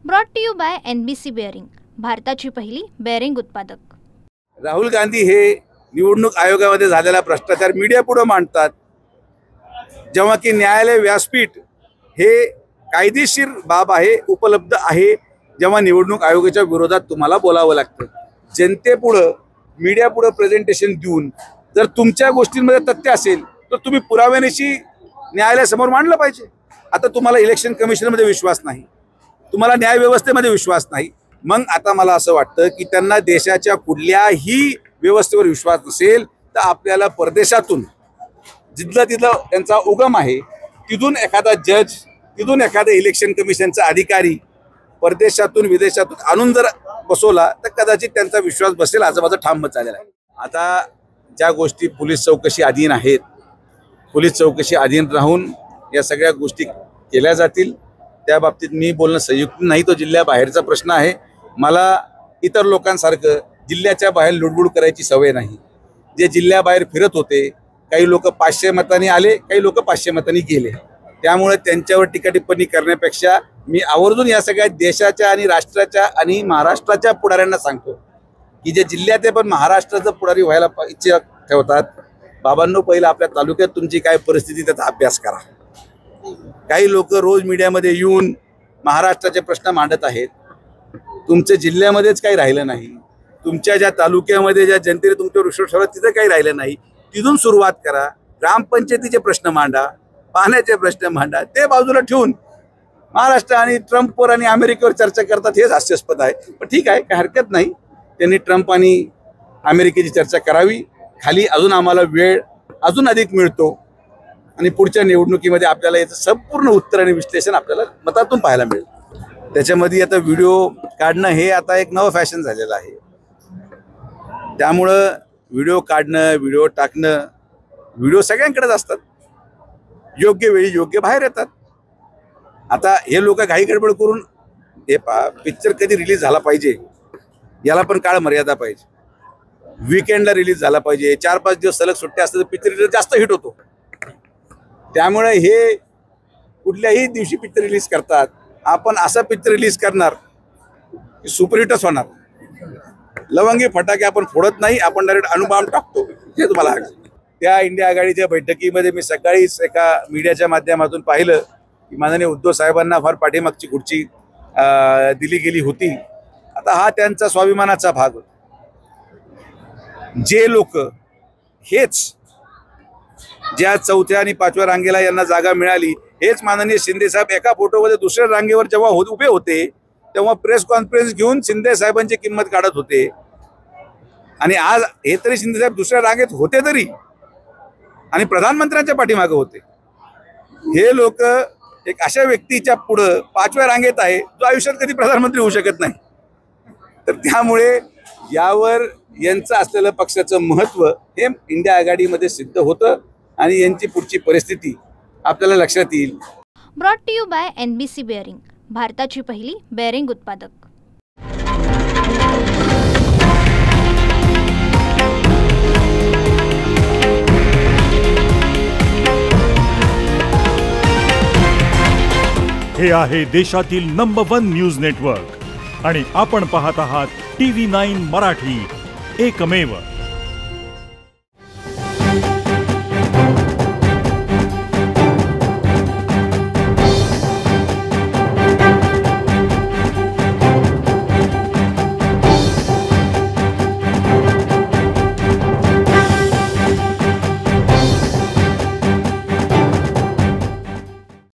Brought to you by NBC bearing, भारताची पहिली bearing उत्पादक। राहुल गांधी हे निवडणूक आयोगामध्ये झालेला भ्रष्टाचार मीडिया पुढे मांडतात, जेव्हा की न्यायालय व्यासपीठ हे कायदेशीर बाब आहे, उपलब्ध आहे, जेव्हा निवडणूक आयोगाच्या विरोधात तुम्हाला बोलावं लागतं। जनतेपुढे मीडिया पुढे प्रेझेंटेशन देऊन जर तुमच्या गोष्टींमध्ये तथ्य असेल तर तुम्ही पुराव्यानिशी न्यायालयासमोर मांडलं पाहिजे। आता तुम्हाला इलेक्शन कमिशनमध्ये विश्वास नाही, तुम्हाला न्याय व्यवस्थेमध्ये विश्वास नाही, मग आता मला असं वाटतं की त्यांना देशाच्या कुठल्याही व्यवस्थेवर विश्वास नसेल तर आपल्याला परदेशातून जिथलं तिथलं त्यांचा उगम आहे तिथून एखादा जज, तिथून एखादा इलेक्शन कमिशनचा अधिकारी परदेशातून विदेशातून आणून जर बसवला तर कदाचित त्यांचा विश्वास बसेल, असं माझं ठाम मत झालेलं आहे। आता ज्या गोष्टी पोलीस चौकशी अधीन आहेत, पोलीस चौकशी अधीन राहून या सगळ्या गोष्टी केल्या जातील, त्या बाबतीत मी बोलणं संयुक्त नाही। तो जिल्ह्याबाहेरचा प्रश्न आहे। मला इतर लोकांसारखं जिल्ह्याच्या बाहेर लुडबुड करायची सवय नाही। जे जिल्ह्याबाहेर फिरत होते, काही लोक 500 मतांनी आले, काही लोक 500 मतांनी गेले, त्यामुळे त्यांच्यावर टीका टिप्पणी करण्यापेक्षा मी आवर्जून या सगळ्या देशाच्या आणि राष्ट्राच्या आणि महाराष्ट्राच्या पुढाऱ्यांना सांगतो की जे जिल्ह्यात आहे पण महाराष्ट्राचं पुढारी व्हायला इच्छा ठेवतात, बाबांनो पहिलं आपल्या तालुक्यात तुमची काय परिस्थिती त्याचा अभ्यास करा। काही लोक रोज मीडियामध्ये येऊन महाराष्ट्राचे प्रश्न मांडत आहेत, तुमच्या जिल्ह्यामध्येच काही राहिलं नाही, तुमच्या ज्या तालुक्यामध्ये ज्या जनतेने तुमच्यावर विश्वास ठेवला तिथं काही राहिलं नाही, तिथून सुरुवात करा। ग्रामपंचायतीचे प्रश्न मांडा, पाण्याचे प्रश्न मांडा, ते बाजूला ठेवून महाराष्ट्र आणि ट्रम्पवर आणि अमेरिकेवर चर्चा करतात, हेच हास्यास्पद आहे। पण ठीक आहे, काही हरकत नाही, त्यांनी ट्रम्प आणि अमेरिकेची चर्चा करावी। खाली अजून आम्हाला वेळ अजून अधिक मिळतो आणि पुढच्या निवडणुकीमध्ये आपल्याला याचं संपूर्ण उत्तर आणि विश्लेषण आपल्याला मतातून पाहायला मिळेल। त्याच्यामध्ये आता व्हिडिओ काढणं हे आता एक नवं फॅशन झालेलं आहे, त्यामुळं व्हिडिओ काढणं, व्हिडिओ टाकणं, व्हिडिओ सगळ्यांकडेच असतात, योग्य वेळी योग्य बाहेर येतात। आता हे लोक घाई गडबड करून हे पिक्चर कधी रिलीज झाला पाहिजे याला पण काळ मर्यादा पाहिजे, वीकेंडला रिलीज झाला पाहिजे, 4-5 दिवस सलग सुट्ट्या असतात तर पिक्चर जास्त हिट होतो। त्यामुळे हे कुठल्याही दिवशी पिक्चर रिलीज करतात, आपण असा पिक्चर रिलीज करणार की सुपरहिटच होणार। लवंगी फटाके आपण फोडत नाही, आपण डायरेक्ट अणुबॉम्ब टाकतो, हे तुम्हाला त्या इंडिया आघाडीच्या बैठकीमध्ये मी सकाळीच एका मीडियाच्या माध्यमातून पाहिलं की माननीय उद्धव साहेबांना फार पाठीमागची खुर्ची दिली गेली होती। आता हा त्यांचा स्वाभिमानाचा भाग होता। जे लोक हेच ज्या 4थ्या आणि 5व्या रांगेला यांना जागा मिळाली, हेच माननीय शिंदे साहेब एका फोटोमध्ये दुसऱ्या रांगेवर जेव्हा उभे होते तेव्हा प्रेस कॉन्फरन्स घेऊन शिंदे साहेबांची किंमत काढत होते, आणि आज हे तरी शिंदे साहेब दुसऱ्या रांगेत होते तरी आणि प्रधानमंत्र्यांच्या पाठीमागे होते। हे लोक एक अशा व्यक्तीच्या पुढं 5व्या रांगेत आहे जो आयुष्यात कधी प्रधानमंत्री होऊ शकत नाही। तर त्यामुळे यावर यांचं असलेलं पक्षाचं महत्त्व हे इंडिया आघाडीमध्ये सिद्ध होतं आणि यांची पुढची परिस्थिती आपल्याला लक्षात येईल। Brought to you by NBC bearing, भारताची पहिली बेअरिंग उत्पादक। हे आहे देशातील नंबर 1 न्यूज नेटवर्क आणि आपण पाहत आहात TV9 मराठी, एकमेव।